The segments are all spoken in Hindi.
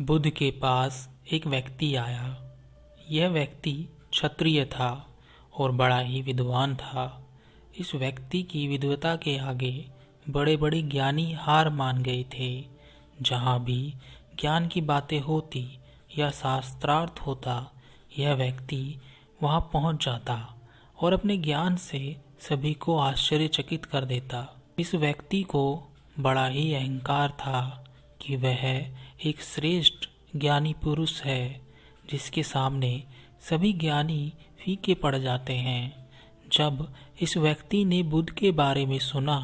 बुद्ध के पास एक व्यक्ति आया। यह व्यक्ति क्षत्रिय था और बड़ा ही विद्वान था। इस व्यक्ति की विद्वता के आगे बड़े बड़े ज्ञानी हार मान गए थे। जहाँ भी ज्ञान की बातें होती या शास्त्रार्थ होता, यह व्यक्ति वहाँ पहुँच जाता और अपने ज्ञान से सभी को आश्चर्यचकित कर देता। इस व्यक्ति को बड़ा ही अहंकार था कि वह एक श्रेष्ठ ज्ञानी पुरुष है, जिसके सामने सभी ज्ञानी फीके पड़ जाते हैं। जब इस व्यक्ति ने बुद्ध के बारे में सुना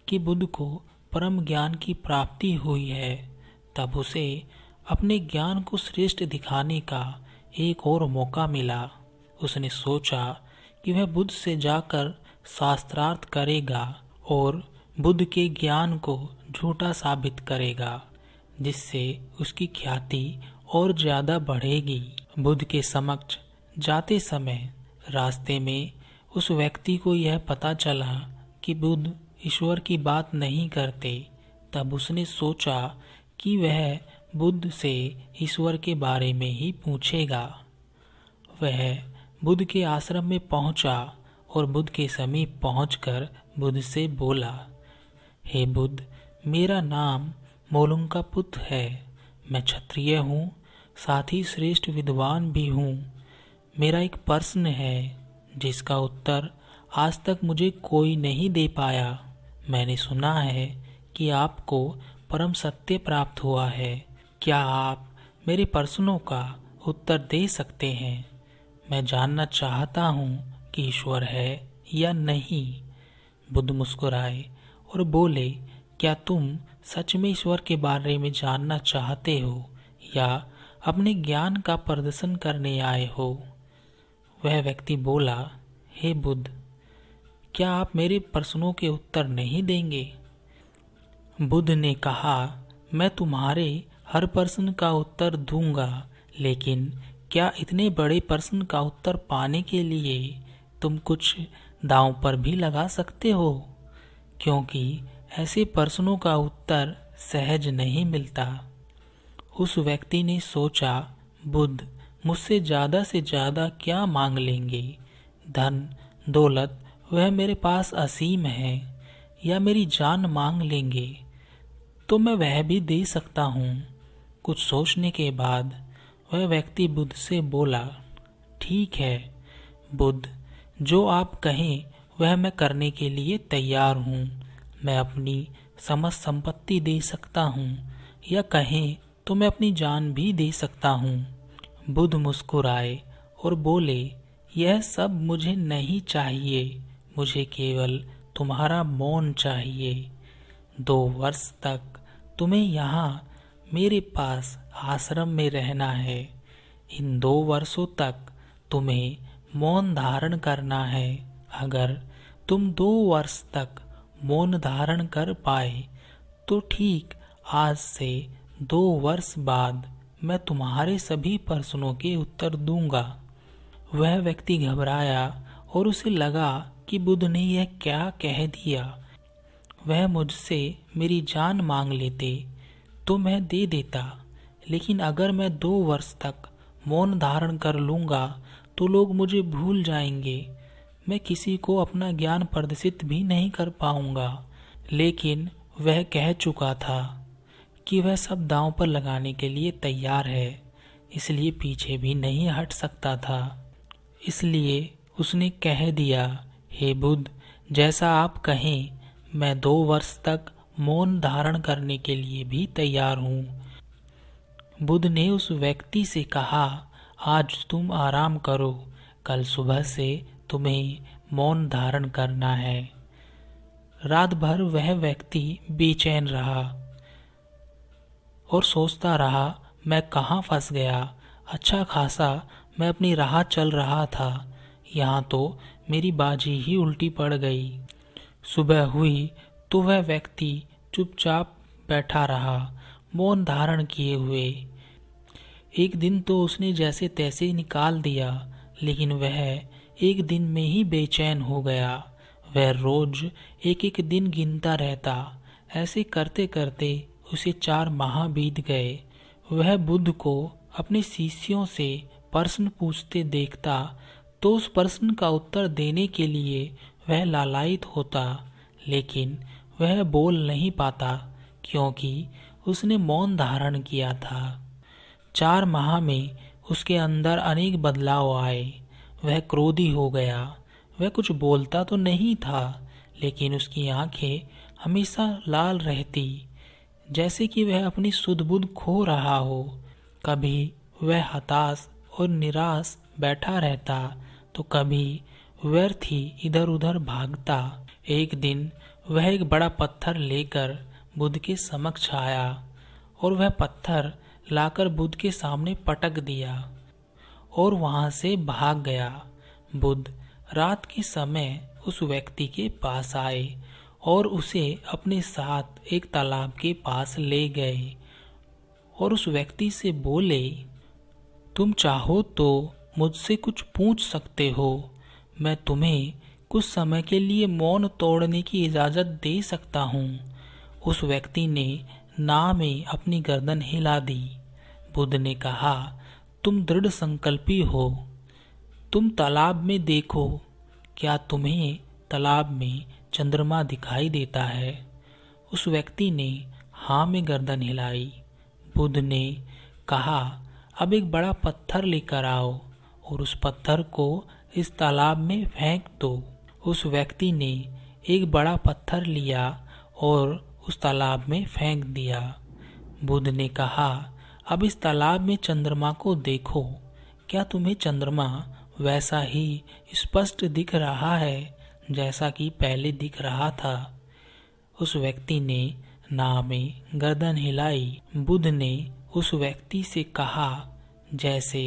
कि बुद्ध को परम ज्ञान की प्राप्ति हुई है, तब उसे अपने ज्ञान को श्रेष्ठ दिखाने का एक और मौका मिला। उसने सोचा कि वह बुद्ध से जाकर शास्त्रार्थ करेगा और बुद्ध के ज्ञान को झूठा साबित करेगा, जिससे उसकी ख्याति और ज़्यादा बढ़ेगी। बुद्ध के समक्ष जाते समय रास्ते में उस व्यक्ति को यह पता चला कि बुद्ध ईश्वर की बात नहीं करते। तब उसने सोचा कि वह बुद्ध से ईश्वर के बारे में ही पूछेगा। वह बुद्ध के आश्रम में पहुंचा और बुद्ध के समीप पहुंचकर बुद्ध से बोला, हे बुद्ध, मेरा नाम मोलुंकापुत्र है। मैं क्षत्रिय हूँ, साथ ही श्रेष्ठ विद्वान भी हूँ। मेरा एक प्रश्न है जिसका उत्तर आज तक मुझे कोई नहीं दे पाया। मैंने सुना है कि आपको परम सत्य प्राप्त हुआ है। क्या आप मेरे प्रश्नों का उत्तर दे सकते हैं? मैं जानना चाहता हूँ कि ईश्वर है या नहीं। बुद्ध मुस्कुराए और बोले, क्या तुम सच में ईश्वर के बारे में जानना चाहते हो या अपने ज्ञान का प्रदर्शन करने आए हो? वह व्यक्ति बोला, हे बुद्ध, क्या आप मेरे प्रश्नों के उत्तर नहीं देंगे? बुद्ध ने कहा, मैं तुम्हारे हर प्रश्न का उत्तर दूंगा, लेकिन क्या इतने बड़े प्रश्न का उत्तर पाने के लिए तुम कुछ दांव पर भी लगा सकते हो? क्योंकि ऐसे प्रश्नों का उत्तर सहज नहीं मिलता। उस व्यक्ति ने सोचा, बुद्ध मुझसे ज़्यादा से ज़्यादा क्या मांग लेंगे? धन दौलत वह मेरे पास असीम है, या मेरी जान मांग लेंगे तो मैं वह भी दे सकता हूँ। कुछ सोचने के बाद वह व्यक्ति बुद्ध से बोला, ठीक है बुद्ध, जो आप कहें वह मैं करने के लिए तैयार हूँ। मैं अपनी समस्त संपत्ति दे सकता हूँ, या कहें तो मैं अपनी जान भी दे सकता हूँ। बुद्ध मुस्कुराए और बोले, यह सब मुझे नहीं चाहिए। मुझे केवल तुम्हारा मौन चाहिए। 2 वर्ष तक तुम्हें यहाँ मेरे पास आश्रम में रहना है। इन 2 वर्षों तक तुम्हें मौन धारण करना है। अगर तुम 2 वर्ष तक मौन धारण कर पाए तो ठीक आज से 2 वर्ष बाद मैं तुम्हारे सभी प्रश्नों के उत्तर दूंगा। वह व्यक्ति घबराया और उसे लगा कि बुद्ध ने यह क्या कह दिया। वह मुझसे मेरी जान मांग लेते तो मैं दे देता, लेकिन अगर मैं 2 वर्ष तक मौन धारण कर लूँगा तो लोग मुझे भूल जाएंगे। मैं किसी को अपना ज्ञान प्रदर्शित भी नहीं कर पाऊँगा। लेकिन वह कह चुका था कि वह सब दांव पर लगाने के लिए तैयार है, इसलिए पीछे भी नहीं हट सकता था। इसलिए उसने कह दिया, हे बुद्ध, जैसा आप कहें, मैं 2 वर्ष तक मौन धारण करने के लिए भी तैयार हूँ। बुद्ध ने उस व्यक्ति से कहा, आज तुम आराम करो, कल सुबह से तुम्हें मौन धारण करना है। रात भर वह व्यक्ति बेचैन रहा और सोचता रहा, मैं कहाँ फंस गया। अच्छा खासा मैं अपनी राह चल रहा था, यहाँ तो मेरी बाजी ही उल्टी पड़ गई। सुबह हुई तो वह व्यक्ति चुपचाप बैठा रहा, मौन धारण किए हुए। एक दिन तो उसने जैसे तैसे निकाल दिया, लेकिन वह एक दिन में ही बेचैन हो गया। वह रोज एक एक दिन गिनता रहता। ऐसे करते करते उसे 4 माह बीत गए। वह बुद्ध को अपने शिष्यों से प्रश्न पूछते देखता तो उस प्रश्न का उत्तर देने के लिए वह लालायित होता, लेकिन वह बोल नहीं पाता क्योंकि उसने मौन धारण किया था। 4 माह में उसके अंदर अनेक बदलाव आए। वह क्रोधी हो गया। वह कुछ बोलता तो नहीं था, लेकिन उसकी आंखें हमेशा लाल रहती, जैसे कि वह अपनी सुध बुध खो रहा हो। कभी वह हताश और निराश बैठा रहता तो कभी व्यर्थ ही इधर उधर भागता। एक दिन वह एक बड़ा पत्थर लेकर बुद्ध के समक्ष आया और वह पत्थर लाकर बुद्ध के सामने पटक दिया और वहां से भाग गया। बुद्ध रात के समय उस व्यक्ति के पास आए और उसे अपने साथ एक तालाब के पास ले गए और उस व्यक्ति से बोले, तुम चाहो तो मुझसे कुछ पूछ सकते हो। मैं तुम्हें कुछ समय के लिए मौन तोड़ने की इजाज़त दे सकता हूँ। उस व्यक्ति ने ना में अपनी गर्दन हिला दी। बुद्ध ने कहा, तुम दृढ़ संकल्पी हो। तुम तालाब में देखो, क्या तुम्हें तालाब में चंद्रमा दिखाई देता है? उस व्यक्ति ने हाँ में गर्दन हिलाई। बुद्ध ने कहा, अब एक बड़ा पत्थर लेकर आओ और उस पत्थर को इस तालाब में फेंक दो। उस व्यक्ति ने एक बड़ा पत्थर लिया और उस तालाब में फेंक दिया। बुद्ध ने कहा, अब इस तालाब में चंद्रमा को देखो, क्या तुम्हें चंद्रमा वैसा ही स्पष्ट दिख रहा है जैसा कि पहले दिख रहा था? उस व्यक्ति ने ना में गर्दन हिलाई। बुद्ध ने उस व्यक्ति से कहा, जैसे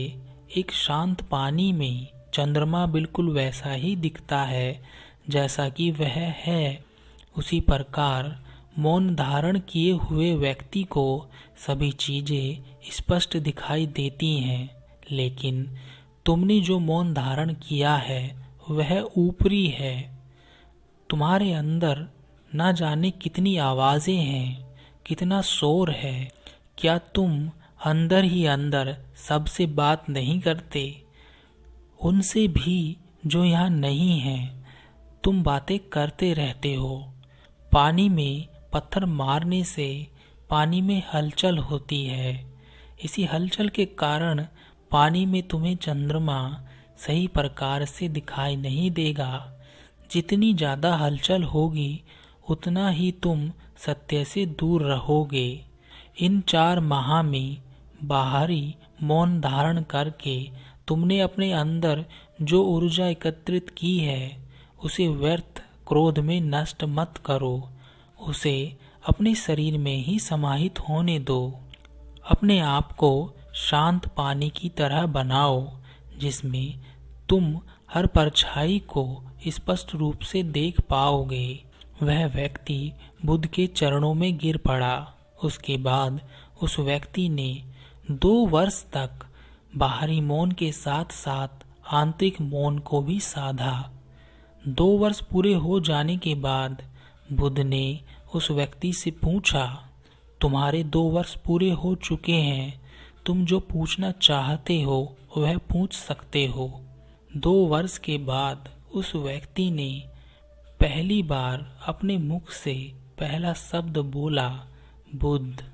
एक शांत पानी में चंद्रमा बिल्कुल वैसा ही दिखता है जैसा कि वह है, उसी प्रकार मौन धारण किए हुए व्यक्ति को सभी चीजें स्पष्ट दिखाई देती हैं, लेकिन तुमने जो मौन धारण किया है वह ऊपरी है। तुम्हारे अंदर ना जाने कितनी आवाजें हैं, कितना शोर है। क्या तुम अंदर ही अंदर सबसे बात नहीं करते? उनसे भी जो यहाँ नहीं हैं, तुम बातें करते रहते हो। पानी में पत्थर मारने से पानी में हलचल होती है। इसी हलचल के कारण पानी में तुम्हें चंद्रमा सही प्रकार से दिखाई नहीं देगा। जितनी ज़्यादा हलचल होगी उतना ही तुम सत्य से दूर रहोगे। इन 4 माह में बाहरी मौन धारण करके तुमने अपने अंदर जो ऊर्जा एकत्रित की है उसे व्यर्थ क्रोध में नष्ट मत करो। उसे अपने शरीर में ही समाहित होने दो। अपने आप को शांत पानी की तरह बनाओ जिसमें तुम हर परछाई को स्पष्ट रूप से देख पाओगे। वह व्यक्ति बुद्ध के चरणों में गिर पड़ा। उसके बाद उस व्यक्ति ने 2 वर्ष तक बाहरी मौन के साथ साथ आंतरिक मौन को भी साधा। 2 वर्ष पूरे हो जाने के बाद बुद्ध ने उस व्यक्ति से पूछा, तुम्हारे 2 वर्ष पूरे हो चुके हैं, तुम जो पूछना चाहते हो वह पूछ सकते हो। 2 वर्ष के बाद उस व्यक्ति ने पहली बार अपने मुख से पहला शब्द बोला, बुद्ध।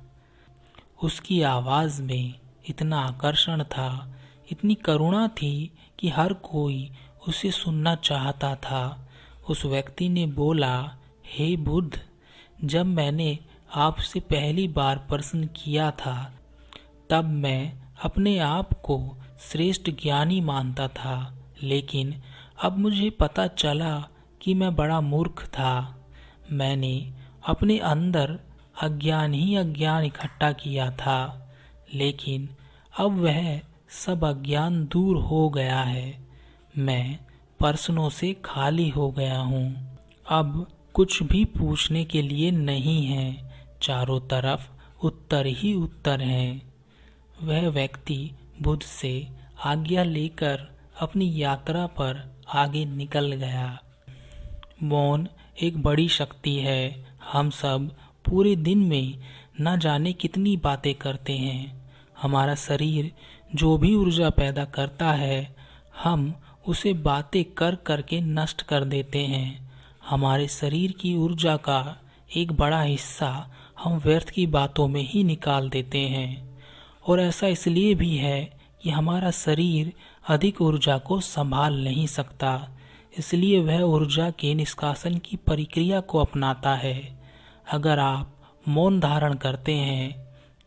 उसकी आवाज में इतना आकर्षण था, इतनी करुणा थी कि हर कोई उसे सुनना चाहता था। उस व्यक्ति ने बोला, हे बुद्ध, जब मैंने आपसे पहली बार प्रश्न किया था तब मैं अपने आप को श्रेष्ठ ज्ञानी मानता था, लेकिन अब मुझे पता चला कि मैं बड़ा मूर्ख था। मैंने अपने अंदर अज्ञान ही अज्ञान इकट्ठा किया था, लेकिन अब वह सब अज्ञान दूर हो गया है। मैं प्रश्नों से खाली हो गया हूँ। अब कुछ भी पूछने के लिए नहीं है। चारों तरफ उत्तर ही उत्तर हैं। वह व्यक्ति बुद्ध से आज्ञा लेकर अपनी यात्रा पर आगे निकल गया। मौन एक बड़ी शक्ति है। हम सब पूरे दिन में न जाने कितनी बातें करते हैं। हमारा शरीर जो भी ऊर्जा पैदा करता है हम उसे बातें कर कर के नष्ट कर देते हैं। हमारे शरीर की ऊर्जा का एक बड़ा हिस्सा हम व्यर्थ की बातों में ही निकाल देते हैं। और ऐसा इसलिए भी है कि हमारा शरीर अधिक ऊर्जा को संभाल नहीं सकता, इसलिए वह ऊर्जा के निष्कासन की प्रक्रिया को अपनाता है। अगर आप मौन धारण करते हैं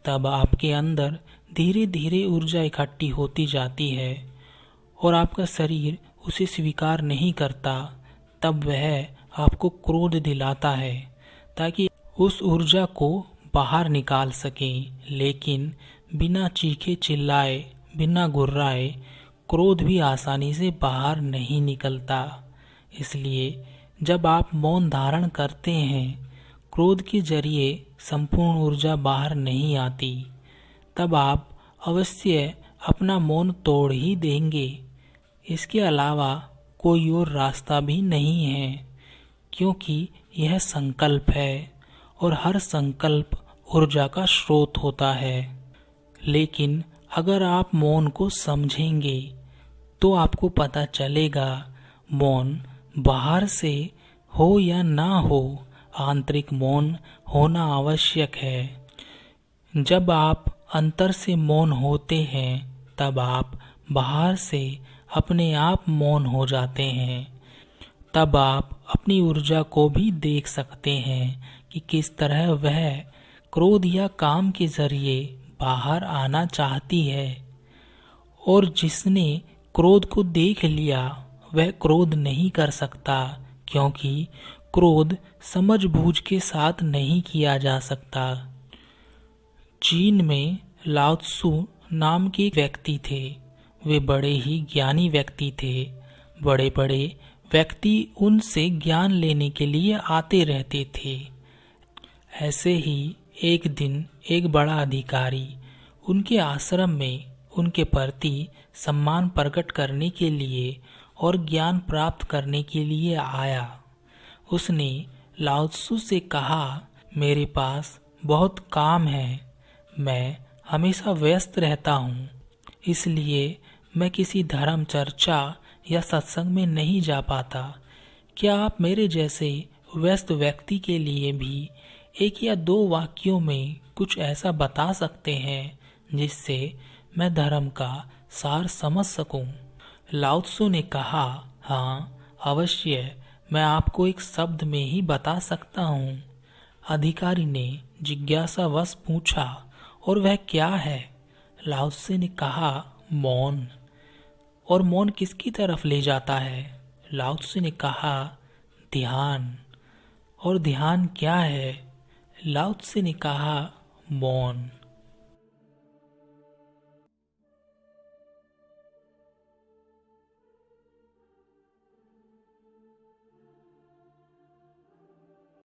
तब आपके अंदर धीरे धीरे ऊर्जा इकट्ठी होती जाती है और आपका शरीर उसे स्वीकार नहीं करता। तब वह आपको क्रोध दिलाता है ताकि उस ऊर्जा को बाहर निकाल सकें, लेकिन बिना चीखे चिल्लाए, बिना गुर्राए क्रोध भी आसानी से बाहर नहीं निकलता। इसलिए जब आप मौन धारण करते हैं, क्रोध के जरिए संपूर्ण ऊर्जा बाहर नहीं आती, तब आप अवश्य अपना मौन तोड़ ही देंगे। इसके अलावा कोई और रास्ता भी नहीं है, क्योंकि यह संकल्प है और हर संकल्प ऊर्जा का स्रोत होता है। लेकिन अगर आप मौन को समझेंगे तो आपको पता चलेगा मौन बाहर से हो या ना हो, आंतरिक मौन होना आवश्यक है। जब आप अंतर से मौन होते हैं तब आप बाहर से अपने आप मौन हो जाते हैं। तब आप अपनी ऊर्जा को भी देख सकते हैं कि किस तरह वह क्रोध या काम के जरिए बाहर आना चाहती है। और जिसने क्रोध को देख लिया वह क्रोध नहीं कर सकता, क्योंकि क्रोध समझबूझ के साथ नहीं किया जा सकता। चीन में लाओ त्सु नाम के एक व्यक्ति थे। वे बड़े ही ज्ञानी व्यक्ति थे। बड़े बड़े व्यक्ति उनसे ज्ञान लेने के लिए आते रहते थे। ऐसे ही एक दिन एक बड़ा अधिकारी उनके आश्रम में उनके प्रति सम्मान प्रकट करने के लिए और ज्ञान प्राप्त करने के लिए आया। उसने लाओ त्सु से कहा, मेरे पास बहुत काम है, मैं हमेशा व्यस्त रहता हूँ, इसलिए मैं किसी धर्म चर्चा या सत्संग में नहीं जा पाता। क्या आप मेरे जैसे व्यस्त व्यक्ति के लिए भी एक या दो वाक्यों में कुछ ऐसा बता सकते हैं जिससे मैं धर्म का सार समझ सकूं? लाओ त्सु ने कहा, हाँ अवश्य, मैं आपको एक शब्द में ही बता सकता हूँ। अधिकारी ने जिज्ञासावश पूछा, और वह क्या है? लाओ त्सु ने कहा, मौन। और मौन किसकी तरफ ले जाता है? लाओ त्सु ने कहा, ध्यान। और ध्यान क्या है? लाओ त्सु ने कहा, मौन।